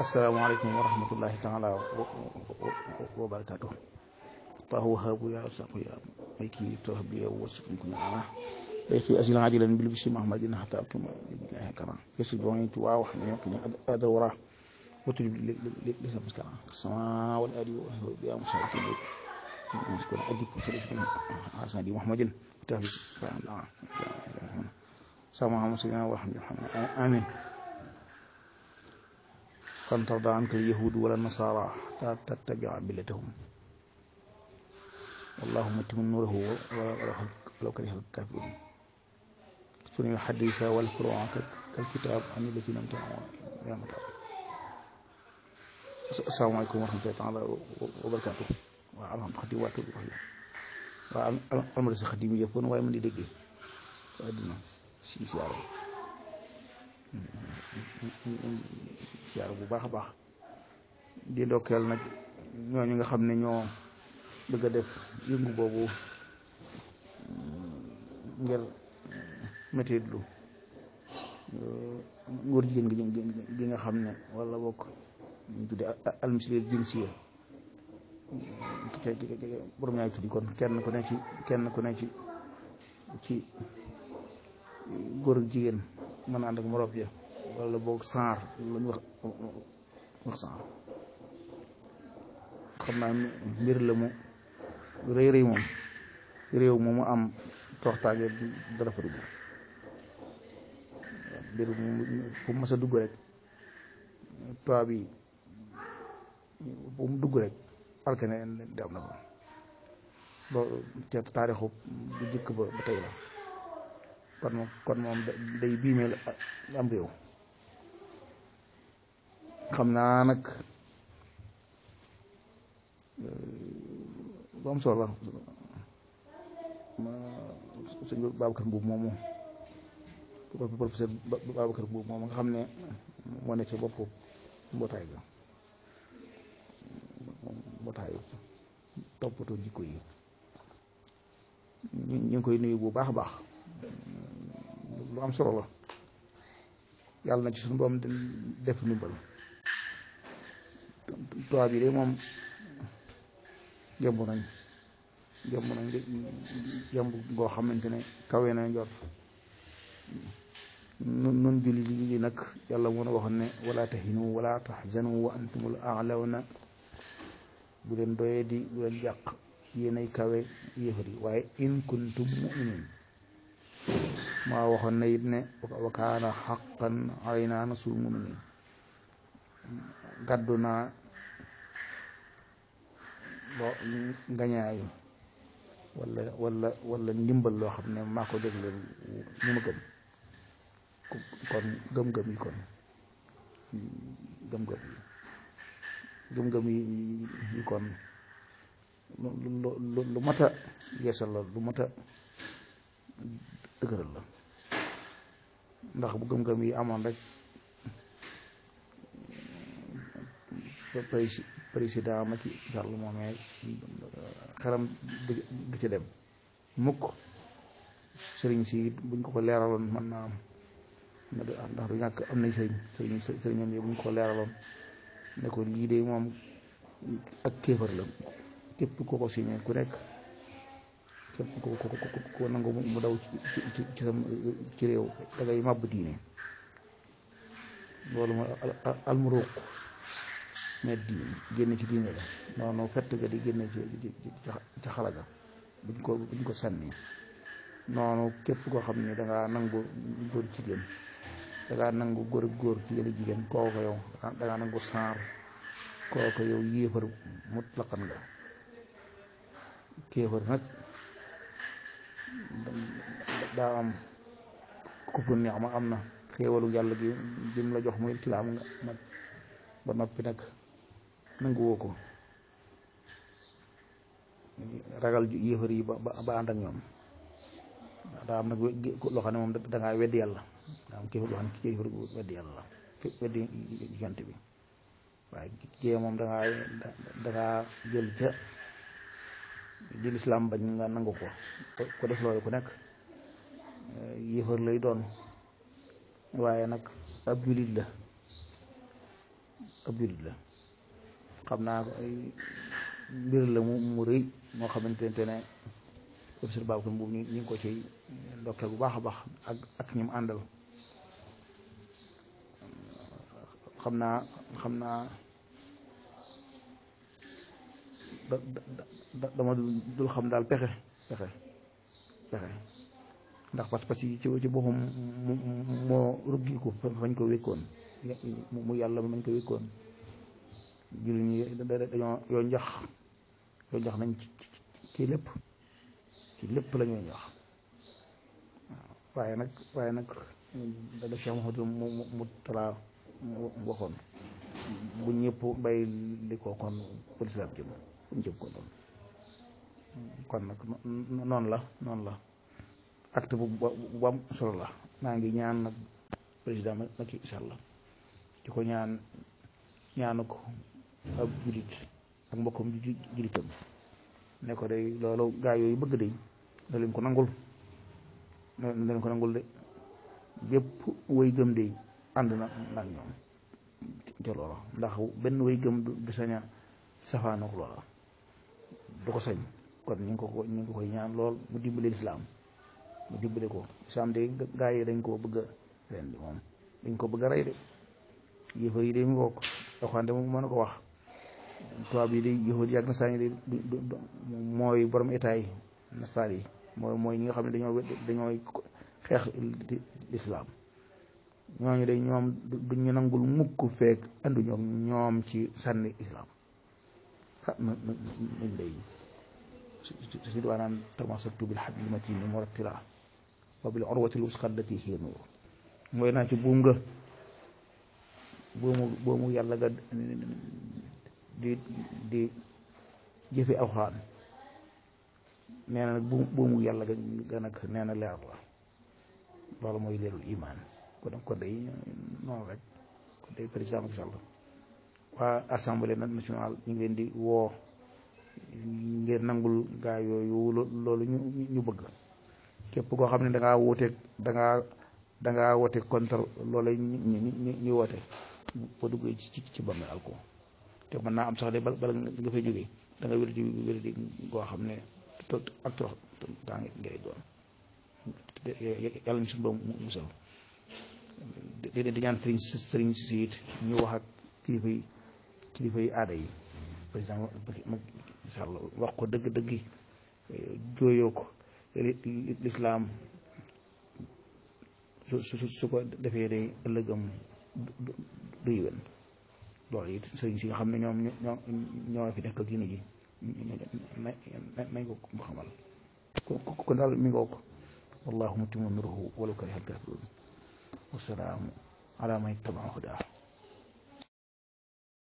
asalaamaaleykum wa rahmatullahi taala wa barakaatu. Allahu wahaabu yaa rasaqu yaa maliki tawhabi yaa wasukum kun ana laki asilan ajilan bil bishri mahmadin hatta abtuma billahi karam yasir bon tu wa wax ne ko adawra wutul li sabskara sama wal adi wa ya mushakin muskun adi ko sirifun hasan di muhammadin tahbi Allah sama muslimin wa alhamdulillah amin. فلن ترضى عنك اليهود ولا النصارى حتى تتبع ملتهم والله متم نوره ولو كره الكافرون سنن الحديث والفروع كالكتاب عن الذين امتنعوا يا متعب. السلام عليكم ورحمة الله تعالى وبركاته. وعلهم خديوات الرحيم والمدرسة خديمية يكون واي من دقي وأدنى شيء سيارة siyaar bu baax a baax di ndokkeel nag ñooñu nga xam ne ñoo bëgg a def yëngu boobu ngir métitlu ngóor jigéen gi nga xam ne wala bokk ñu tudde almisleer jinsiya borom ñaay tuddi kon kenn ku ne ci góor ak jigéen mën a ànd ak moroom ja wala boog saar lu ñu wax saar xam naa mbir la mu rëy moom réew mu am tooxtaage dara fa dugg mbir fu mu mës a dugg rek tubaab yi fu mu dugg rek alkane di am na fa loolu ca taarixu bu jëkk ba tey la kon moom day biimeel am réew. xam naa nag bu am solo la sëñ Babacar Mbuub moomu professeur Babacar Mbuub moomu nga xam ne moo ne ci boppu mbootaayu toppatoo jikko yi ñu ngi koy nuyu bu baax a baax. lu am solo la yàlla na ci suñu boom def ndimbal. tubaab yi de moom jëmb nañ goo xamante ne kawe na njort nun julli li nag yàlla mën a waxoon ne wala tahinu wala tahzanu wa antumul a'lawna bu leen doyee di bu leen jàq yéenay kawe yéefar yi waaye in kuntum mu'minin maa waxoon na it ne wa kaana haqqan alaynaa nasrul mu'minin gàddu naa ngañaayu wala ndimbal loo xam ne maa ko dégleel ñu ma gëm kon gëm-gëm yi kon lu mat a yeesal la lu mat a dëgëral la ndax bu gëm-gëm yi amoon rek président Macky Sall moomee xelam du ci dem mukk sëriñ si buñ ko leeraloon mën naa am ndax du ñàkk am nay sëriñam yi buñ ko leeraloon ne ko lii de moom ak kéefar la képp ko ko signé ku nekk képp ko nangu mu daw ci réew da ngay màbb diine loolu mooy almuruq mais diine génne ci diine la noonu fett ga di génne ci xala ga buñ ko sànni noonu képp koo xam ne dangaa nangu góor jigéen dangaa nangu góor ak góor jigéen jigéen kooku yow dangaa nangu saar kooku yow yéefar mutlaqan nga kéefar nag daa am kufru neex ma am na xéewalu yàlla gi bi mu la jox muy ci la am nga ba noppi nag nangu woo ko ragal yéefar yi ba ànd ak ñoom daa am nag loo xam ne moom dangaa weddi yàlla daa am kéefar loo xam ne kéefar weddi yàlla la weddi jant bi waaye kii moom dangaa jël islam bañ nga nangu ko def loolu ku nekk yéefar lay doon waaye nag ab julit la ab jullit la xam naa ay mbir la mu rëy moo xamante ne professeur Babacar Mbuub ñu ngi ko ci ndokkeel bu baax a baax ak ñi mu àndal xam naa dama dul xam daal pexe ndax parce que ci boppam moo ruggi ko fañ ko wékkoon mu yàlla mañ ko wékkoon jullit ñi dañoo yoo njax nañ ci lépp la ñuy njax waaye nag da Cheikh Mouhamadou mu talaa waxoon bu ñëpp bay li ko kon police jëm bu ñëpp ko doon kon nag noonu la acte bu am solo la maa ngi ñaan nag président Macky Sall di ko ñaanu ko ak julit ak mbokkum julitam ne ko day loolu gaa yooyu bëgg day da leen ko nangul de bépp way gëm day ànd na nag ñoom ca loola ndax benn way gëm du sañ a safaanook loola du ko sañ kon ñu ngi ko koy ñaan lool mu dimbale lislaam mu dimbale ko lislaam de gaa yi dañ koo bëgg a ren di moom dañ ko bëgg a rey de yéefar yi de mu ngoog doxante moom mën na ko wax tubaab yi de yahud yi ak nasaraan yi de mooy borom état yi nasaraan yi mooy ñi nga xam ne dañoo xeex lislaam ñooñu de ñoom duñu nangul mukk fekk andu ñoom ci sànni islaam nañ day si waanaan tamasaktu bil hablil matin murattila wa bil urwatil wusqa allati hiya nur mooy naa ci buum nga boomu yàlla ga di jëfe alxuraan nee na nag boomu yàlla ga nag nee na leer la loolu mooy leerul iman kon day noonu rek kon day président Macky Sall waa assemblée nationale ñu ngi leen di woo ngir nangul gaa yooyu loolu ñu bëgg képp koo xam ne dangaa woote contre loolu ñu woote boo duggee ci bàmmeel alko te mën naa am sax de bala nga fay jógee da nga wér di goo xam ne ak torox daa ngay doon yàlla ñu suñu borom musal di ñaan sëriñ si it ñu wax ak kilifa yi aada yi président Macky Sall wax ko dëgg jooyoo ko lislaam su ko defee day ëllëgam du yéwén loolu it sëriñ si nga xam ne ñoo fi nekkal diine ji nañ ko xamal kon daal mi ngoo ko wallahu mutimmu nuruhu walaw kariha al kafirun wassalaamu ala man ittaba'a hudaa